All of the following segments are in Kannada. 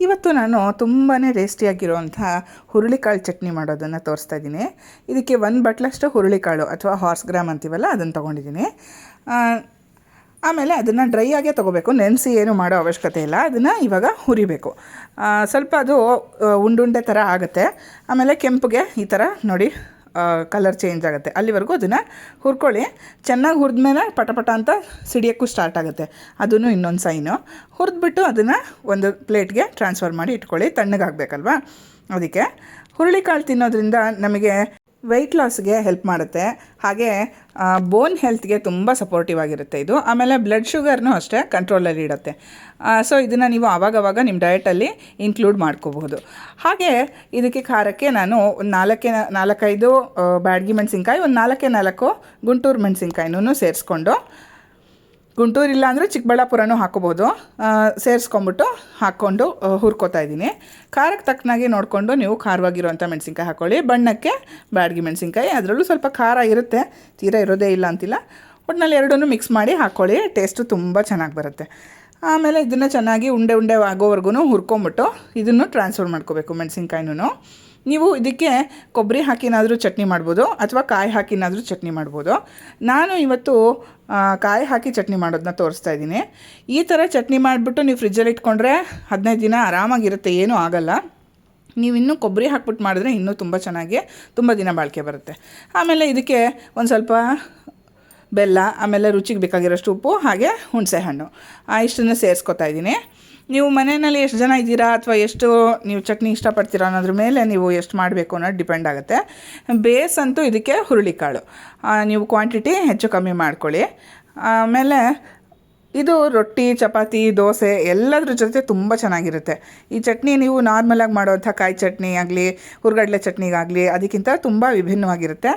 ಇವತ್ತು ನಾನು ತುಂಬಾ ಟೇಸ್ಟಿಯಾಗಿರುವಂಥ ಹುರುಳಿಕಾಳು ಚಟ್ನಿ ಮಾಡೋದನ್ನು ತೋರಿಸ್ತಾ ಇದ್ದೀನಿ. ಇದಕ್ಕೆ 1 ಬಟ್ಲಷ್ಟು ಹುರುಳಿಕಾಳು ಅಥವಾ ಹಾರ್ಸ್ ಗ್ರಾಮ್ ಅಂತೀವಲ್ಲ ಅದನ್ನು ತೊಗೊಂಡಿದ್ದೀನಿ. ಆಮೇಲೆ ಅದನ್ನು ಡ್ರೈ ಆಗೇ ತೊಗೋಬೇಕು, ನೆನೆಸಿ ಏನು ಮಾಡೋ ಅವಶ್ಯಕತೆ ಇಲ್ಲ. ಅದನ್ನು ಇವಾಗ ಹುರಿಬೇಕು. ಸ್ವಲ್ಪ ಅದು ಉಂಡುಂಡೆ ಥರ ಆಗುತ್ತೆ. ಆಮೇಲೆ ಕೆಂಪುಗೆ ಈ ಥರ ನೋಡಿ ಕಲರ್ ಚೇಂಜ್ ಆಗುತ್ತೆ. ಅಲ್ಲಿವರೆಗೂ ಅದನ್ನು ಹುರ್ಕೊಳ್ಳಿ. ಚೆನ್ನಾಗಿ ಹುರಿದ್ಮೇಲೆ ಪಟ ಅಂತ ಸಿಡಿಯೋಕ್ಕೂ ಸ್ಟಾರ್ಟ್ ಆಗುತ್ತೆ. ಅದೂ ಇನ್ನೊಂದು ಸೈನು. ಹುರಿದ್ಬಿಟ್ಟು ಅದನ್ನು ಒಂದು ಪ್ಲೇಟ್ಗೆ ಟ್ರಾನ್ಸ್ಫರ್ ಮಾಡಿ ಇಟ್ಕೊಳ್ಳಿ. ತಣ್ಣಗಾಗಬೇಕಲ್ವ, ಅದಕ್ಕೆ ಹುರುಳಿಕಾಳು ತಿನ್ನೋದ್ರಿಂದ ನಮಗೆ ವೆಯ್ಟ್ ಲಾಸ್ಗೆ ಹೆಲ್ಪ್ ಮಾಡುತ್ತೆ. ಹಾಗೆ ಬೋನ್ ಹೆಲ್ತ್ಗೆ ತುಂಬ ಸಪೋರ್ಟಿವ್ ಆಗಿರುತ್ತೆ ಇದು. ಆಮೇಲೆ ಬ್ಲಡ್ ಶುಗರ್ನೂ ಅಷ್ಟೇ ಕಂಟ್ರೋಲಲ್ಲಿ ಇಡುತ್ತೆ. ಸೊ ಇದನ್ನು ನೀವು ಆವಾಗವಾಗ ನಿಮ್ಮ ಡಯಟಲ್ಲಿ ಇನ್ಕ್ಲೂಡ್ ಮಾಡ್ಕೋಬಹುದು. ಹಾಗೆ ಇದಕ್ಕೆ ಖಾರಕ್ಕೆ ನಾನು ಒಂದು 4-5 ಬ್ಯಾಡಗಿ ಮೆಣಸಿನ್ಕಾಯಿ, ಒಂದು 4 ಗುಂಟೂರು ಮೆಣಸಿನ್ಕಾಯಿನೂ ಸೇರಿಸ್ಕೊಂಡು, ಗುಂಟೂರು ಇಲ್ಲ ಅಂದರೆ ಚಿಕ್ಕಬಳ್ಳಾಪುರನೂ ಹಾಕೋಬೋದು, ಹಾಕ್ಕೊಂಡು ಹುರ್ಕೋತಾ ಇದ್ದೀನಿ. ಖಾರಕ್ಕೆ ತಕ್ಕನಾಗಿ ನೋಡಿಕೊಂಡು ನೀವು ಖಾರವಾಗಿರುವಂಥ ಮೆಣಸಿನ್ಕಾಯಿ ಹಾಕ್ಕೊಳ್ಳಿ. ಬಣ್ಣಕ್ಕೆ ಬ್ಯಾಡಗಿ ಮೆಣಸಿನ್ಕಾಯಿ, ಅದರಲ್ಲೂ ಸ್ವಲ್ಪ ಖಾರ ಇರುತ್ತೆ, ತೀರಾ ಇರೋದೇ ಇಲ್ಲ ಅಂತಿಲ್ಲ. ಒಟ್ಟಿನಲ್ಲಿ ಎರಡನ್ನೂ ಮಿಕ್ಸ್ ಮಾಡಿ ಹಾಕ್ಕೊಳ್ಳಿ. ಟೇಸ್ಟು ತುಂಬ ಚೆನ್ನಾಗಿ ಬರುತ್ತೆ. ಆಮೇಲೆ ಇದನ್ನು ಚೆನ್ನಾಗಿ ಉಂಡೆ ಆಗೋವರೆಗೂ ಹುರ್ಕೊಂಬಿಟ್ಟು ಇದನ್ನು ಟ್ರಾನ್ಸ್ಫರ್ ಮಾಡ್ಕೋಬೇಕು ಮೆಣಸಿನ್ಕಾಯಿನೂ. ನೀವು ಇದಕ್ಕೆ ಕೊಬ್ಬರಿ ಹಾಕಿನಾದರೂ ಚಟ್ನಿ ಮಾಡ್ಬೋದು ಅಥವಾ ಕಾಯಿ ಹಾಕಿನಾದರೂ ಚಟ್ನಿ ಮಾಡ್ಬೋದು. ನಾನು ಇವತ್ತು ಕಾಯಿ ಹಾಕಿ ಚಟ್ನಿ ಮಾಡೋದನ್ನ ತೋರಿಸ್ತಾ ಇದ್ದೀನಿ. ಈ ಥರ ಚಟ್ನಿ ಮಾಡಿಬಿಟ್ಟು ನೀವು ಫ್ರಿಜ್ಜಲ್ಲಿ ಇಟ್ಕೊಂಡ್ರೆ 15 ದಿನ ಆರಾಮಾಗಿರುತ್ತೆ, ಏನೂ ಆಗೋಲ್ಲ. ನೀವು ಇನ್ನೂ ಕೊಬ್ಬರಿ ಹಾಕ್ಬಿಟ್ಟು ಮಾಡಿದ್ರೆ ಇನ್ನೂ ತುಂಬ ಚೆನ್ನಾಗಿ ತುಂಬ ದಿನ ಬಾಳಿಕೆ ಬರುತ್ತೆ. ಆಮೇಲೆ ಇದಕ್ಕೆ ಒಂದು ಸ್ವಲ್ಪ ಬೆಲ್ಲ, ಆಮೇಲೆ ರುಚಿಗೆ ಬೇಕಾಗಿರೋಷ್ಟು ಉಪ್ಪು, ಹಾಗೆ ಹುಣಸೆ ಹಣ್ಣು ಇಷ್ಟನ್ನು ಸೇರಿಸ್ಕೊತಾ ಇದ್ದೀನಿ. ನೀವು ಮನೆಯಲ್ಲಿ ಎಷ್ಟು ಜನ ಇದ್ದೀರಾ ಅಥವಾ ಎಷ್ಟು ನೀವು ಚಟ್ನಿ ಇಷ್ಟಪಡ್ತೀರಾ ಅನ್ನೋದ್ರ ಮೇಲೆ ನೀವು ಎಷ್ಟು ಮಾಡಬೇಕು ಅನ್ನೋದು ಡಿಪೆಂಡ್ ಆಗುತ್ತೆ. ಬೇಸ್ ಅಂತೂ ಇದಕ್ಕೆ ಹುರುಳಿಕಾಳು, ನೀವು ಕ್ವಾಂಟಿಟಿ ಹೆಚ್ಚು ಕಮ್ಮಿ ಮಾಡ್ಕೊಳ್ಳಿ. ಆಮೇಲೆ ಇದು ರೊಟ್ಟಿ, ಚಪಾತಿ, ದೋಸೆ ಎಲ್ಲದ್ರ ಜೊತೆ ತುಂಬ ಚೆನ್ನಾಗಿರುತ್ತೆ. ಈ ಚಟ್ನಿ ನೀವು ನಾರ್ಮಲಾಗಿ ಮಾಡೋವಂಥ ಕಾಯಿ ಚಟ್ನಿ ಆಗಲಿ, ಹುರ್ಗಡ್ಲೆ ಚಟ್ನಿಗಾಗಲಿ ಅದಕ್ಕಿಂತ ತುಂಬ ವಿಭಿನ್ನವಾಗಿರುತ್ತೆ.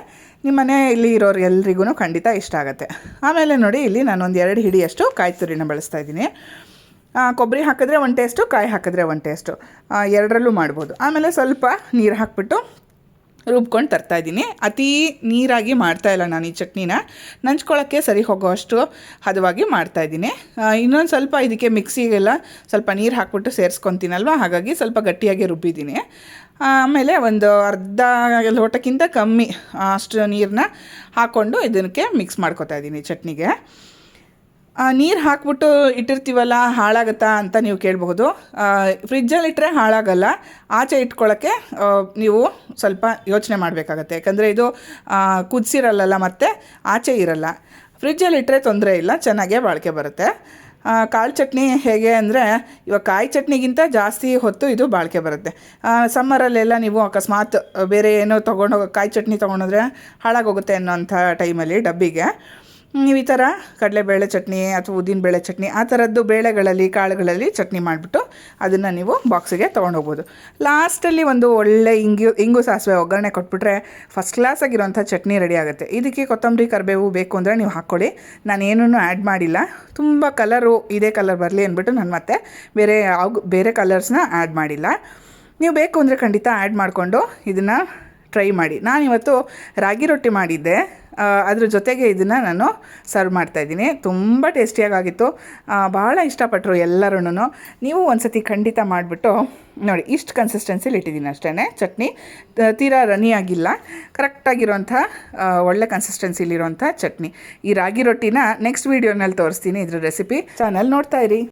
ನಿಮ್ಮ ಮನೆಯಲ್ಲಿ ಇರೋರು ಎಲ್ರಿಗೂ ಖಂಡಿತ ಇಷ್ಟ ಆಗುತ್ತೆ. ಆಮೇಲೆ ನೋಡಿ, ಇಲ್ಲಿ ನಾನೊಂದು 2 ಹಿಡಿಯಷ್ಟು ಕಾಯಿ ತುರಿನ ಬಳಸ್ತಾ ಇದ್ದೀನಿ. ಕೊಬ್ಬರಿ ಹಾಕಿದ್ರೆ ಒಂದು ಟೇಸ್ಟು, ಕಾಯಿ ಹಾಕಿದ್ರೆ ಒಂದು ಟೇಸ್ಟು, ಎರಡರಲ್ಲೂ ಮಾಡ್ಬೋದು. ಆಮೇಲೆ ಸ್ವಲ್ಪ ನೀರು ಹಾಕ್ಬಿಟ್ಟು ರುಬ್ಕೊಂಡು ತರ್ತಾಯಿದ್ದೀನಿ. ಅತೀ ನೀರಾಗಿ ಮಾಡ್ತಾಯಿಲ್ಲ ನಾನು ಈ ಚಟ್ನಿನ, ನಂಚ್ಕೊಳ್ಳೋಕ್ಕೆ ಸರಿ ಹೋಗೋಷ್ಟು ಹದವಾಗಿ ಮಾಡ್ತಾಯಿದ್ದೀನಿ. ಇನ್ನೊಂದು ಸ್ವಲ್ಪ ಇದಕ್ಕೆ ಮಿಕ್ಸಿಗೆಲ್ಲ ಸ್ವಲ್ಪ ನೀರು ಹಾಕ್ಬಿಟ್ಟು ಸೇರಿಸ್ಕೊತೀನಲ್ವ, ಹಾಗಾಗಿ ಸ್ವಲ್ಪ ಗಟ್ಟಿಯಾಗಿ ರುಬ್ಬಿದ್ದೀನಿ. ಆಮೇಲೆ ಒಂದು ಅರ್ಧ ಲೋಟಕ್ಕಿಂತ ಕಮ್ಮಿ ಅಷ್ಟು ನೀರನ್ನ ಹಾಕ್ಕೊಂಡು ಇದಕ್ಕೆ ಮಿಕ್ಸ್ ಮಾಡ್ಕೊತಾ ಇದ್ದೀನಿ ಚಟ್ನಿಗೆ. ನೀರು ಹಾಕ್ಬಿಟ್ಟು ಇಟ್ಟಿರ್ತೀವಲ್ಲ, ಹಾಳಾಗುತ್ತಾ ಅಂತ ನೀವು ಕೇಳಬಹುದು. ಫ್ರಿಜ್ಜಲ್ಲಿಟ್ಟರೆ ಹಾಳಾಗಲ್ಲ, ಆಚೆ ಇಟ್ಕೊಳ್ಳೋಕ್ಕೆ ನೀವು ಸ್ವಲ್ಪ ಯೋಚನೆ ಮಾಡಬೇಕಾಗತ್ತೆ. ಯಾಕಂದರೆ ಇದು ಕುದಿಸಿರಲ್ಲ ಮತ್ತು ಆಚೆ ಇರಲ್ಲ. ಫ್ರಿಜ್ಜಲ್ಲಿಟ್ಟರೆ ತೊಂದರೆ ಇಲ್ಲ, ಚೆನ್ನಾಗೇ ಬಾಳಿಕೆ ಬರುತ್ತೆ. ಕಾಳು ಚಟ್ನಿ ಹೇಗೆ ಅಂದರೆ, ಇವಾಗ ಕಾಯಿ ಚಟ್ನಿಗಿಂತ ಜಾಸ್ತಿ ಹೊತ್ತು ಇದು ಬಾಳಿಕೆ ಬರುತ್ತೆ. ಸಮ್ಮರಲ್ಲೆಲ್ಲ ನೀವು ಅಕಸ್ಮಾತ್ ಬೇರೆ ಏನೋ ಕಾಯಿ ಚಟ್ನಿ ತೊಗೊಂಡೋದ್ರೆ ಹಾಳಾಗೋಗುತ್ತೆ ಅನ್ನೋಂಥ ಟೈಮಲ್ಲಿ ಡಬ್ಬಿಗೆ ನೀವು ಈ ಥರ ಕಡಲೆಬೇಳೆ ಚಟ್ನಿ ಅಥವಾ ಉದ್ದಿನಬೇಳೆ ಚಟ್ನಿ ಆ ಥರದ್ದು ಬೇಳೆಗಳಲ್ಲಿ, ಕಾಳುಗಳಲ್ಲಿ ಚಟ್ನಿ ಮಾಡಿಬಿಟ್ಟು ಅದನ್ನು ನೀವು ಬಾಕ್ಸಿಗೆ ತೊಗೊಂಡೋಗ್ಬೋದು. ಲಾಸ್ಟಲ್ಲಿ ಒಂದು ಒಳ್ಳೆ ಇಂಗು ಸಾಸಿವೆ ಒಗ್ಗರಣೆ ಕೊಟ್ಬಿಟ್ರೆ ಫಸ್ಟ್ ಕ್ಲಾಸಾಗಿರೋಂಥ ಚಟ್ನಿ ರೆಡಿ ಆಗುತ್ತೆ. ಇದಕ್ಕೆ ಕೊತ್ತಂಬರಿ, ಕರಿಬೇವು ಬೇಕು ಅಂದರೆ ನೀವು ಹಾಕ್ಕೊಳ್ಳಿ. ನಾನು ಏನೂ ಆ್ಯಡ್ ಮಾಡಿಲ್ಲ. ತುಂಬ ಕಲರು ಇದೇ ಕಲರ್ ಬರಲಿ ಅಂದ್ಬಿಟ್ಟು ನಾನು ಮತ್ತೆ ಬೇರೆ ಕಲರ್ಸ್ನ ಆ್ಯಡ್ ಮಾಡಿಲ್ಲ. ನೀವು ಬೇಕು ಅಂದರೆ ಖಂಡಿತ ಆ್ಯಡ್ ಮಾಡಿಕೊಂಡು ಇದನ್ನು ಟ್ರೈ ಮಾಡಿ. ನಾನಿವತ್ತು ರಾಗಿ ರೊಟ್ಟಿ ಮಾಡಿದ್ದೆ, ಅದ್ರ ಜೊತೆಗೆ ಇದನ್ನು ನಾನು ಸರ್ವ್ ಮಾಡ್ತಾಯಿದ್ದೀನಿ. ತುಂಬ ಟೇಸ್ಟಿಯಾಗಿತ್ತು, ಭಾಳ ಇಷ್ಟಪಟ್ಟರು ಎಲ್ಲರೂ. ನೀವು ಒಂದು ಸತಿ ಖಂಡಿತ ಮಾಡಿಬಿಟ್ಟು ನೋಡಿ. ಇಷ್ಟು ಕನ್ಸಿಸ್ಟೆನ್ಸಿಲಿ ಇಟ್ಟಿದ್ದೀನಿ ಅಷ್ಟೇ. ಚಟ್ನಿ ತೀರಾ ರನಿಯಾಗಿಲ್ಲ, ಕರೆಕ್ಟಾಗಿರೋಂಥ ಒಳ್ಳೆ ಕನ್ಸಿಸ್ಟೆನ್ಸಿಲಿರೋಂಥ ಚಟ್ನಿ. ಈ ರಾಗಿ ರೊಟ್ಟಿನ ನೆಕ್ಸ್ಟ್ ವೀಡಿಯೋನಲ್ಲಿ ತೋರಿಸ್ತೀನಿ, ಇದ್ರ ರೆಸಿಪಿ. ಚಾನಲ್ ನೋಡ್ತಾಯಿರಿ.